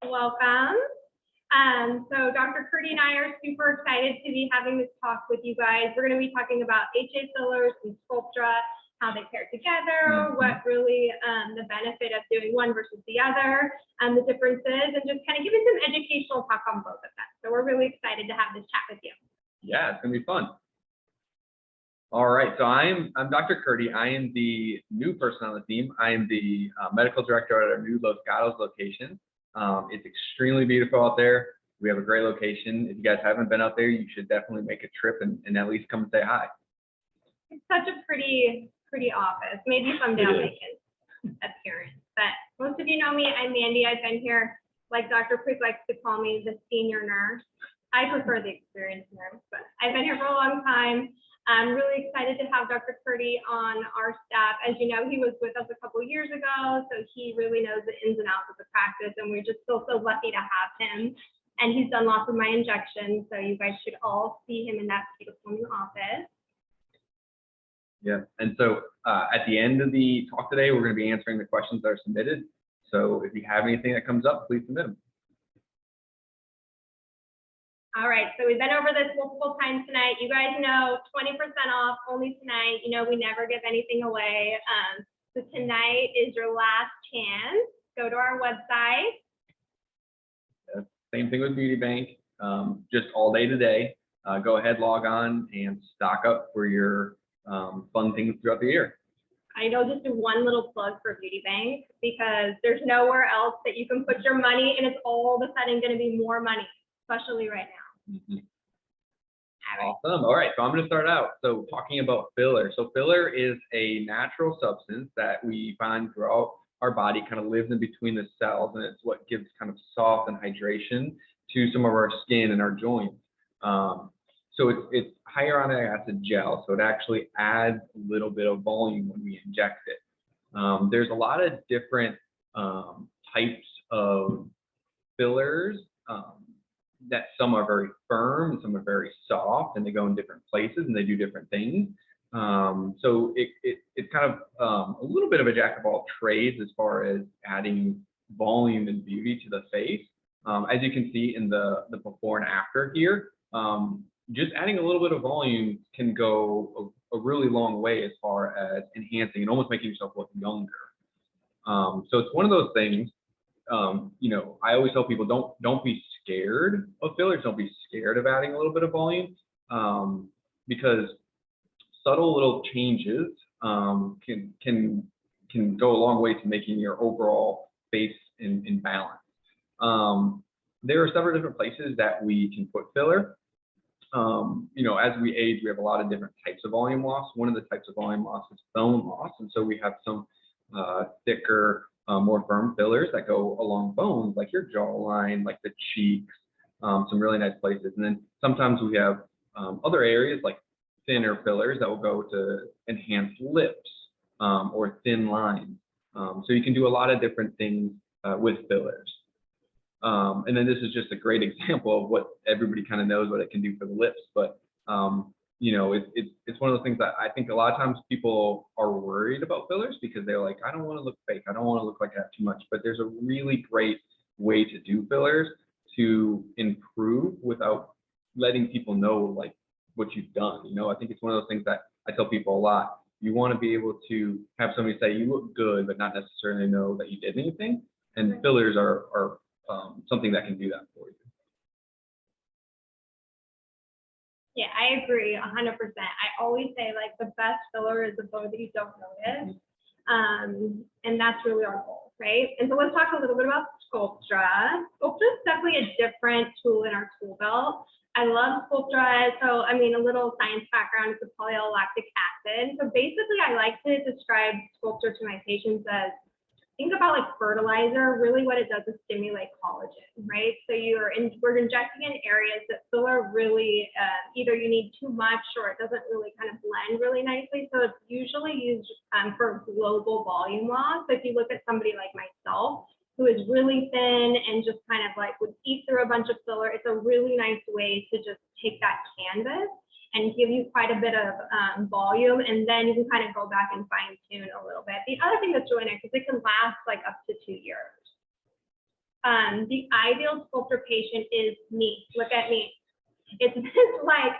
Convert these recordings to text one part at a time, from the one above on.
Welcome. So Dr. Curti and I are super excited to be having this talk with you guys. We're going to be talking about HA fillers and Sculptra, how they pair together, what really the benefit of doing one versus the other, the differences, and just kind of giving some educational talk on both of them. So we're really excited to have this chat with you. Yeah, it's going to be fun. All right, so I'm Dr. Curti. I am the new person on the team. I am the medical director at our new Gatos location. It's extremely beautiful out there. We have a great location. If you guys haven't been out there, you should definitely make a trip and at least come and say hi. It's such a pretty office. Maybe someday I'll make an appearance. But most of you know me. I'm Mandy. I've been here, like Dr. Parikh likes to call me, the senior nurse. I prefer the experienced nurse, but I've been here for a long time. I'm really excited to have Dr. Curti on our staff. As you know, he was with us a couple years ago, so he really knows the ins and outs of the practice, and we're just so lucky to have him. And he's done lots of my injections, so you guys should all see him in that beautiful new office. Yeah, and so at the end of the talk today, we're going to be answering the questions that are submitted. So if you have anything that comes up, please submit them. All right, so we've been over this multiple times tonight. You guys know 20% off only tonight. You know, we never give anything away. So tonight is your last chance. Go to our website. Yeah, same thing with Beauty Bank, just all day today. Go ahead, log on and stock up for your fun things throughout the year. I know, just do one little plug for Beauty Bank because there's nowhere else that you can put your money and it's all of a sudden going to be more money, especially right now. Awesome. All right, so I'm going to start out. So talking about filler. So filler is a natural substance that we find throughout our body, kind of lives in between the cells, and it's what gives kind of soft and hydration to some of our skin and our joints. So it's hyaluronic acid gel, so it actually adds a little bit of volume when we inject it. There's a lot of different types of fillers. That some are very firm and some are very soft, and they go in different places and they do different things. So it's kind of a little bit of a jack of all trades as far as adding volume and beauty to the face. As you can see in the before and after here, just adding a little bit of volume can go a really long way as far as enhancing and almost making yourself look younger. So it's one of those things. You know, I always tell people don't be scared of fillers. Don't be scared of adding a little bit of volume, because subtle little changes can go a long way to making your overall face in balance. There are several different places that we can put filler. You know, as we age, we have a lot of different types of volume loss. One of the types of volume loss is bone loss, and so we have some thicker, more firm fillers that go along bones, like your jawline, like the cheeks, some really nice places. And then sometimes we have other areas like thinner fillers that will go to enhance lips or thin lines. So you can do a lot of different things with fillers. And then this is just a great example of what everybody kind of knows what it can do for the lips. But you know, it's one of those things that I think a lot of times people are worried about fillers because they're like, I don't want to look fake. I don't want to look like I have too much. But there's a really great way to do fillers to improve without letting people know like what you've done. You know, I think it's one of those things that I tell people a lot. You want to be able to have somebody say you look good, but not necessarily know that you did anything. And fillers are something that can do that for you. Yeah, I agree 100%. I always say like the best filler is the filler that you don't notice. And that's really our goal, right? And so let's talk a little bit about Sculptra. Sculptra is definitely a different tool in our tool belt. I love Sculptra. So, I mean, a little science background is the polylactic acid. So basically, I like to describe Sculptra to my patients as, think about like fertilizer. Really what it does is stimulate collagen, right? So we're injecting in areas that filler really, either you need too much or it doesn't really kind of blend really nicely. So it's usually used for global volume loss. So if you look at somebody like myself, who is really thin and just kind of like would eat through a bunch of filler, it's a really nice way to just take that canvas and give you quite a bit of volume, and then you can kind of go back and fine tune a little bit. The other thing that's really nice is it can last like up to 2 years. The ideal sculptor patient is me. Look at me. It's this like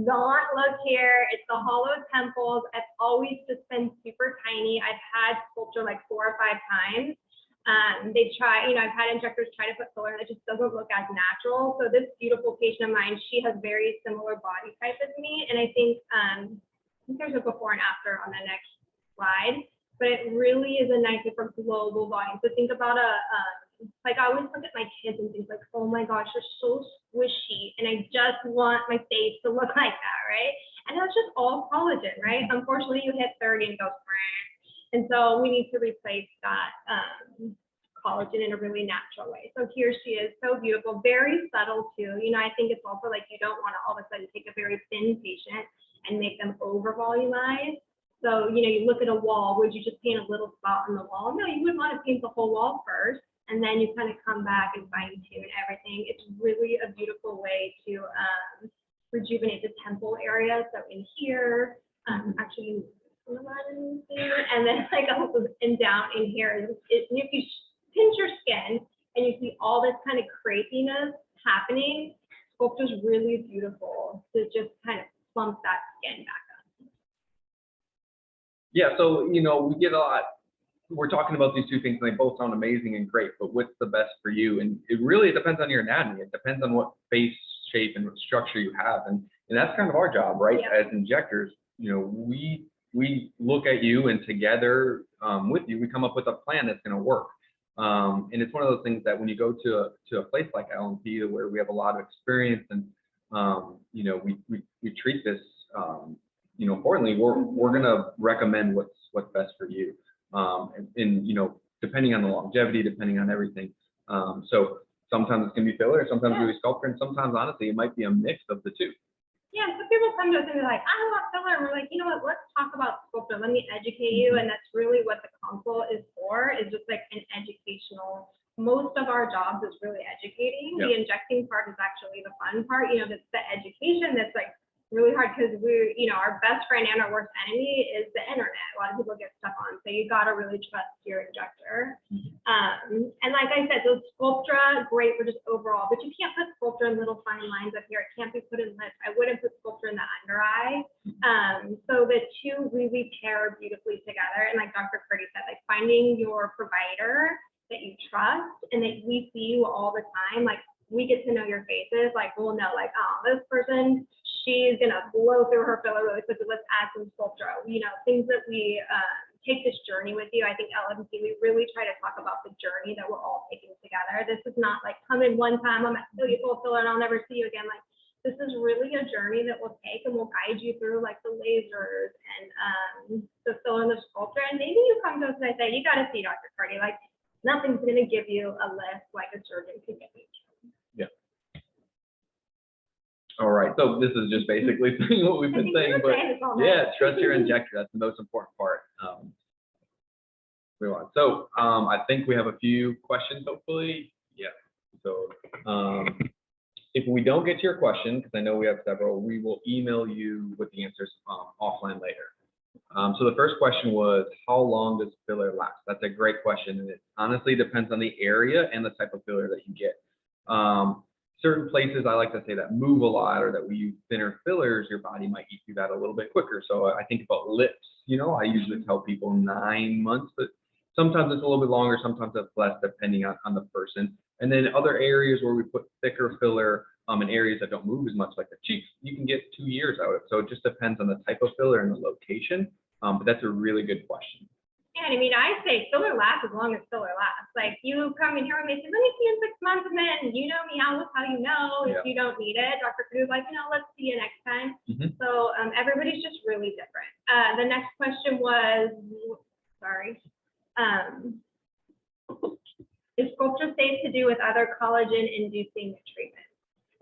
gaunt look here. It's the hollow temples. I've always just been super tiny. I've had sculpture like 4 or 5 times. They try, I've had injectors try to put filler and it just doesn't look as natural. So this beautiful patient of mine, she has very similar body type as me. And I think there's a before and after on the next slide, but it really is a nice for global volume. So think about like I always look at my kids and think like, oh my gosh, they're so squishy. And I just want my face to look like that, right? And that's just all collagen, right? Unfortunately, you hit 30 and it goes, and so we need to replace that collagen in a really natural way. So here she is, so beautiful, very subtle too. I think it's also like you don't want to all of a sudden take a very thin patient and make them over volumized. So, you look at a wall, would you just paint a little spot on the wall? No, you would want to paint the whole wall first, and then you kind of come back and fine tune everything. It's really a beautiful way to rejuvenate the temple area. So in here, actually, and then like also and down in here, if you pinch your skin and you see all this kind of crepiness happening, sculpture's really beautiful to just kind of plump that skin back up. Yeah, so we get a lot. We're talking about these two things and they both sound amazing and great, but what's the best for you? And it really depends on your anatomy. It depends on what face shape and what structure you have, and that's kind of our job, right? Yeah. As injectors, we look at you and together with you, we come up with a plan that's going to work. And it's one of those things that when you go to a place like L&P where we have a lot of experience and we treat this importantly, we're going to recommend what's best for you. And depending on the longevity, depending on everything. So sometimes it's going to be filler, sometimes it's going to be sculpture, and sometimes honestly it might be a mix of the two. Yeah, so people come to us and they're like, I want filler, and we're like, you know what, let's talk about sculpture. Let me educate you, and that's really what the consult is for, is just like an educational. Most of our jobs is really educating. Yep. The injecting part is actually the fun part. That's the education that's like really hard, because our best friend and our worst enemy is the internet. A lot of people get stuff on, so you got to really trust your injector. And like I said, so Sculptra, great for just overall, but you can't put Sculptra in little fine lines up here. It can't be put in lips. I wouldn't put Sculptra in the under eye. So the two really pair beautifully together. And like Dr. Curti said, like finding your provider that you trust and that we see you all the time, like we get to know your faces, like we'll know like, oh, this person, she's gonna blow through her filler really quickly, let's add some Sculptra. Things that we take this journey with you. I think L&P, we really try to talk about the journey that we're all taking together. This is not like come in one time, I'm gonna fill you full filler and I'll never see you again. Like this is really a journey that we'll take and we'll guide you through like the lasers and the filler and the Sculptra. And maybe you come to us and I say, you gotta see Dr. Curti, like nothing's gonna give you a lift like a surgeon could give you. All right, so this is just basically saying what we've been saying, but yeah, trust your injector. That's the most important part. So I think we have a few questions, hopefully. Yeah. So if we don't get to your question, because I know we have several, we will email you with the answers offline later. So the first question was, how long does filler last? That's a great question, and it honestly depends on the area and the type of filler that you get. Certain places I like to say that move a lot or that we use thinner fillers, your body might eat through that a little bit quicker. So I think about lips, I usually tell people 9 months, but sometimes it's a little bit longer, sometimes it's less depending on the person. And then other areas where we put thicker filler in areas that don't move as much, like the cheeks, you can get 2 years out of it. So it just depends on the type of filler and the location. But that's a really good question. And I say filler lasts as long as filler lasts. Like you come in here and they say, let me see you in 6 months, and then you know me, how you know if you don't need it. Dr. Curti was like, let's see you next time. So everybody's just really different. The next question was, is Sculptra safe to do with other collagen-inducing treatments?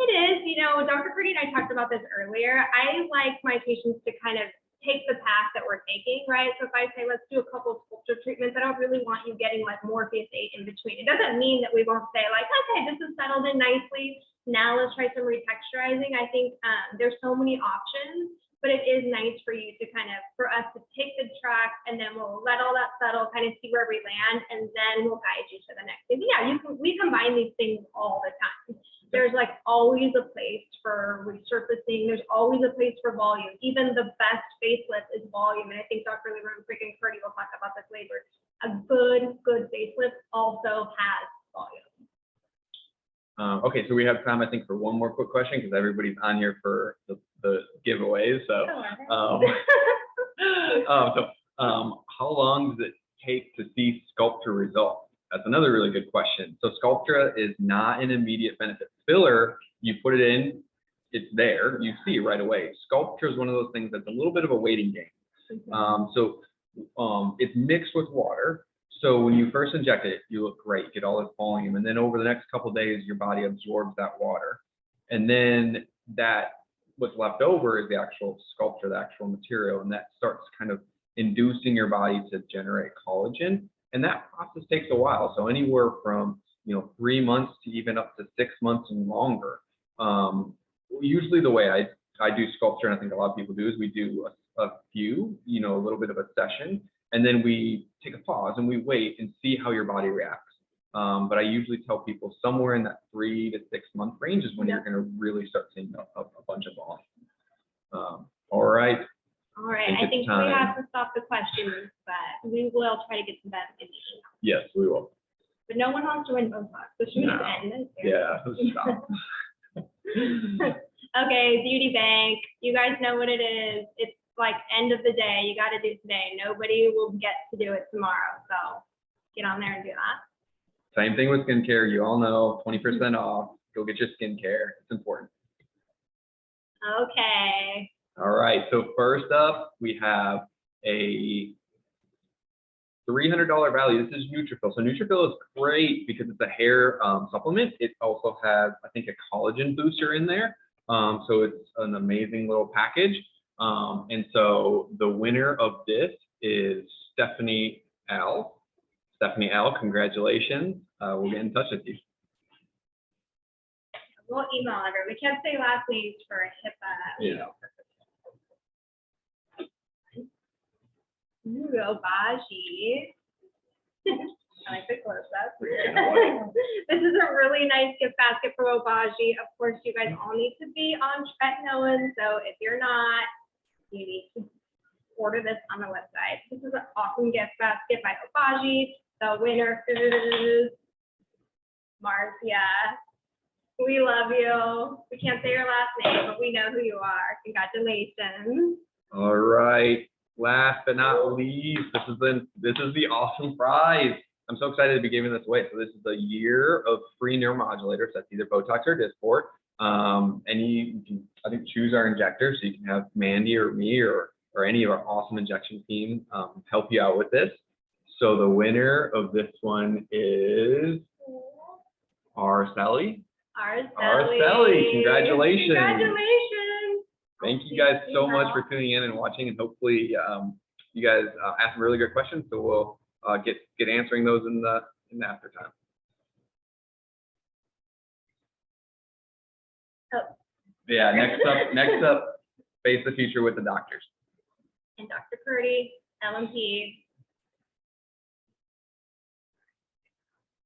It is. Dr. Curti and I talked about this earlier. I like my patients to kind of take the path that we're taking, right? So if I say, let's do a couple of Sculptra treatments, I don't really want you getting like Morpheus 8 in between. It doesn't mean that we won't say like, okay, this is settled in nicely. Now let's try some retexturizing. I think there's so many options. but it is nice for you to for us to take the track, and then we'll let all that settle, kind of see where we land, and then we'll guide you to the next thing. Yeah, we combine these things all the time. There's like always a place for resurfacing. There's always a place for volume. Even the best facelift is volume. And I think Dr. Lieberman, Parikh, and Curti will talk about this later. A good facelift also has volume. Okay, so we have time, I think, for one more quick question because everybody's on here for the giveaways. So, how long does it take to see Sculptra results? That's another really good question. So Sculptra is not an immediate benefit. Filler, you put it in, it's there, you see it right away. Sculptra is one of those things that's a little bit of a waiting game. It's mixed with water. So when you first inject it, you look great, get all this volume, and then over the next couple of days, your body absorbs that water, and then what's left over is the actual Sculptra, the actual material, and that starts kind of inducing your body to generate collagen. And that process takes a while. So anywhere from 3 months to even up to 6 months and longer. Usually the way I do Sculptra, and I think a lot of people do, is we do a few, a little bit of a session, and then we take a pause and we wait and see how your body reacts. But I usually tell people somewhere in that 3 to 6 month range is when you're going to really start seeing a bunch of volume. All right. All right, I think we have to stop the questions, but we will try to get some bad information. Yes, we will. But no one wants to win Botox, so should we end? Yeah, stop. Okay, Beauty Bank, you guys know what it is. It's like end of the day, you got to do today. Nobody will get to do it tomorrow, so get on there and do that. Same thing with skincare. You all know, 20% off. Go get your skincare. It's important. Okay. All right, so first up, we have a $300 value. This is Neutrophil. So Neutrophil is great because it's a hair supplement. It also has, I think, a collagen booster in there. So it's an amazing little package. And so the winner of this is Stephanie L. Stephanie L, congratulations. We'll get in touch with you. We'll email her. We can't say last names for HIPAA. Yeah. Baji. I like the close-up. This is a really nice gift basket for Obaji. Of course, you guys all need to be on tretinoin, so if you're not, you need to order this on the website. This is an awesome gift basket by Obaji. The winner is Marcia. We love you. We can't say your last name, but we know who you are. Congratulations. All right. Last but not least, this is the awesome prize. I'm so excited to be giving this away. So this is a year of free neuromodulators. That's either Botox or Dysport. You can, I think, choose our injector, so you can have Mandy or me or any of our awesome injection team help you out with this. So the winner of this one is Araceli. Araceli. Congratulations. Congratulations. Thank you guys so much for tuning in and watching, and hopefully you guys asked some really good questions, so we'll get answering those in the after time. Oh. Yeah, next up, face the future with the doctors. And Dr. Curti, L&P.